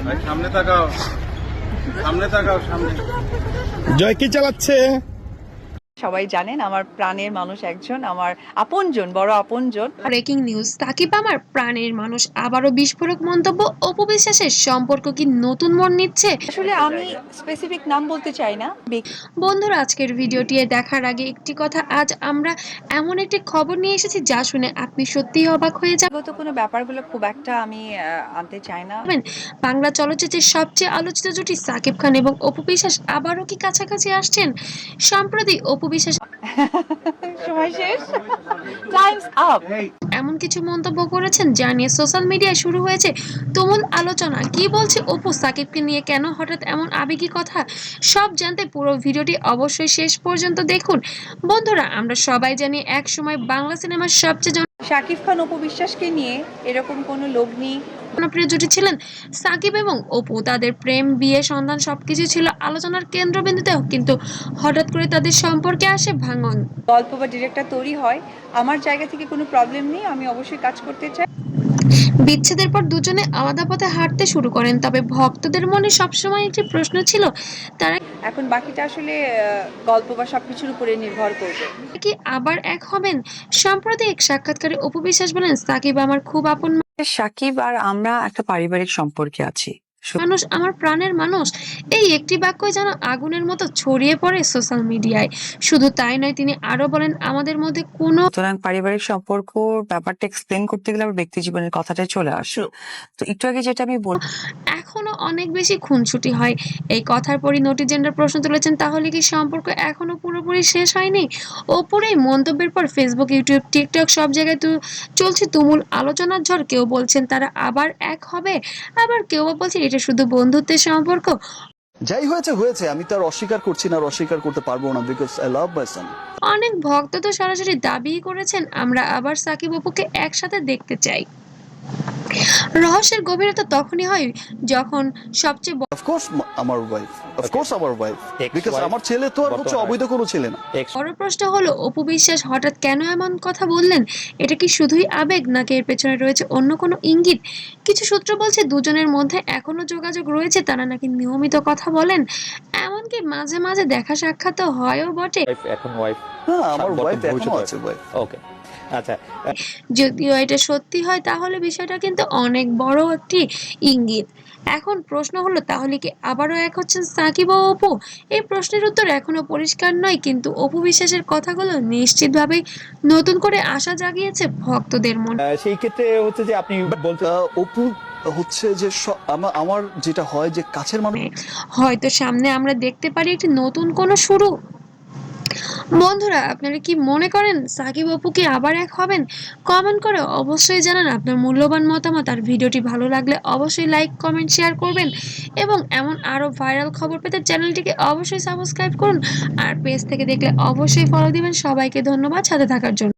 ভাই সামনে তাকাও, সামনে তাকাও, সামনে। জয় কি চালাচ্ছে? সবাই জানেন আমার প্রাণের মানুষ একজন, আমার আপনজন, বড় আপনজন। ব্রেকিং নিউজ, সাকিব আমার প্রাণের মানুষ আবারও বিস্ফোরক মন্তব্য, অপু বিশ্বাসের সম্পর্ক কি নতুন মোড় নিচ্ছে? আসলে আমি স্পেসিফিক নাম বলতে চাই না। বন্ধুরা, আজকের ভিডিওটি দেখার আগে একটি কথা, আজ আমরা এমন একটি খবর নিয়ে এসেছি যা শুনে আপনি সত্যিই অবাক হয়ে ব্যক্তিগত কোনো ব্যাপারগুলো খুব একটা আমি আনতে চাই না। যাবেন। বাংলা চলচ্চিত্রের সবচেয়ে আলোচিত জুটি সাকিব খান এবং অপু বিশ্বাস আবারও কি কাছাকাছি আসছেন? সম্প্রতি অপু বিশ্বাস সময় শেষ, টাইমস আপ। এমন কিছু মন্তব্য করেছেন যা নিয়ে সোশ্যাল মিডিয়ায় শুরু হয়েছে তুমুল আলোচনা। কি বলছে অপু, সাকিবকে নিয়ে কেন হঠাৎ এমন আবেগী কথা? সব জানতে পুরো ভিডিওটি অবশ্যই শেষ পর্যন্ত দেখুন। বন্ধুরা, আমরা সবাই জানি এক সময় বাংলা সিনেমার সবচেয়ে শাকিব খান অপু বিশ্বাসকে নিয়ে এরকম কোনো লগ্নি জনপ্রিয় জুটি ছিলেন সাকিব এবং অপু। তাদের প্রেম, বিয়ে, সন্তান সবকিছু ছিল আলোচনার কেন্দ্রবিন্দুতে, কিন্তু হঠাৎ করে তাদের সম্পর্কে আসে ভাঙন। গল্প বা ডিরেক্টর তৈরি হয়, আমার জায়গা থেকে কোনো প্রবলেম নেই, আমি অবশ্যই কাজ করতে চাই। বিচ্ছেদের পর দুজনে আলাদা পথে হাঁটতে শুরু করেন, তবে ভক্তদের মনে সবসময় একটি প্রশ্ন ছিল, তারা এখন বাকিটা আসলে গল্প বা সবকিছুর উপরে নির্ভর করবে। কি আবার এক হবেন? সম্প্রতি এক সাক্ষাৎকারে অপু বিশ্বাস বলেন, সাকিব আমার খুব আপন সাকিব আর আমরা একটা পারিবারিক সম্পর্কে আছি। মানুষ, আমার প্রাণের মানুষ। এই একটি বাক্যই যেন আগুনের মতো ছড়িয়ে পড়ে সোশ্যাল মিডিয়ায়। শুধু তাই নয়, তিনি আরো বলেন, আমাদের মধ্যে কোনো সুতরাং পারিবারিক সম্পর্ক ব্যাপারটা এক্সপ্লেন করতে গেলে আমার ব্যক্তি জীবনের কথাটাই চলে আসে। তো একটু আগে যেটা আমি এখনো অনেক বেশি খুনসুটি হয়। এই কথার পরই নেটিজেনরা প্রশ্ন তুলেছেন, তাহলে কি সম্পর্ক এখনো পুরোপুরি শেষ হয়নি? অপুর এই মন্তব্যের পর ফেসবুক, ইউটিউব, টিকটক সব জায়গায় চলছে তুমুল আলোচনার ঝড়। কেউ বলছেন তারা আবার এক হবে, আবার কেউ বা বলছে এটা শুধু বন্ধুত্বের সম্পর্ক। যাই হয়েছে হয়েছে, আমি তো আর অস্বীকার করছি না, আর অস্বীকার করতে পারবো না, বিকজ আই লাভ মাই সন। অনেক ভক্ত তো সরাসরি দাবিই করেছেন, আমরা আবার সাকিব অপুকে একসাথে দেখতে চাই। রহস্যের গভীরতা তখনই হয় যখন সবচেয়ে অফকোর্স আমার ওয়াইফ, অফকোর্স আমার ওয়াইফ, বিকজ আমার ছেলে তো আর হচ্ছে অবৈধ কোনো ছেলে না। বড় প্রশ্ন হলো, অপু বিশ্বাস হঠাৎ কেন এমন কথা বললেন? এটা কি শুধুই আবেগ, নাকি এর পেছনে রয়েছে অন্য কোনো ইঙ্গিত? কিছু সূত্র বলছে দুজনের মধ্যে এখনো যোগাযোগ রয়েছে, তারা নাকি নিয়মিত কথা বলেন, এমনকি মাঝে মাঝে দেখা সাক্ষাৎ হয়ও বটে। এখন ওয়াইফ? হ্যাঁ, আমার বর্তমান ওয়াইফ এখনো ভবিষ্যৎ আছে, ওয়াইফ। ওকে, আচ্ছা। যদিও এটা সত্যি হয় তাহলে বিষয়টা কিন্তু অনেক বড় একটি ইঙ্গিত। এখন প্রশ্ন হলো, তাহলে কি আবারও এক হচ্ছেন সাকিব ও অপু? এই প্রশ্নের উত্তর এখনো পরিষ্কার নয়, কিন্তু অপু বিশ্বাসের কথাগুলো নিশ্চিতভাবেই নতুন করে আশা জাগিয়েছে ভক্তদের মনে। সেই ক্ষেত্রে হচ্ছে যে আপনি বলতে অপু হচ্ছে যে আমার যেটা হয় যে কাছের মানুষ। হয়তো সামনে আমরা দেখতে পারি একটি নতুন কোনো শুরু। বন্ধুরা, আপনারা কি মনে করেন সাকিব অপু কি আবার এক হবেন? কমেন্ট করে অবশ্যই জানান আপনার মূল্যবান মতামত। আর ভিডিওটি ভালো লাগলে অবশ্যই লাইক, কমেন্ট, শেয়ার করবেন এবং এমন আরো ভাইরাল খবর পেতে চ্যানেলটিকে অবশ্যই সাবস্ক্রাইব করুন। আর পেজ থেকে দেখলে অবশ্যই ফলো দিবেন। সবাইকে ধন্যবাদ সাথে থাকার জন্য।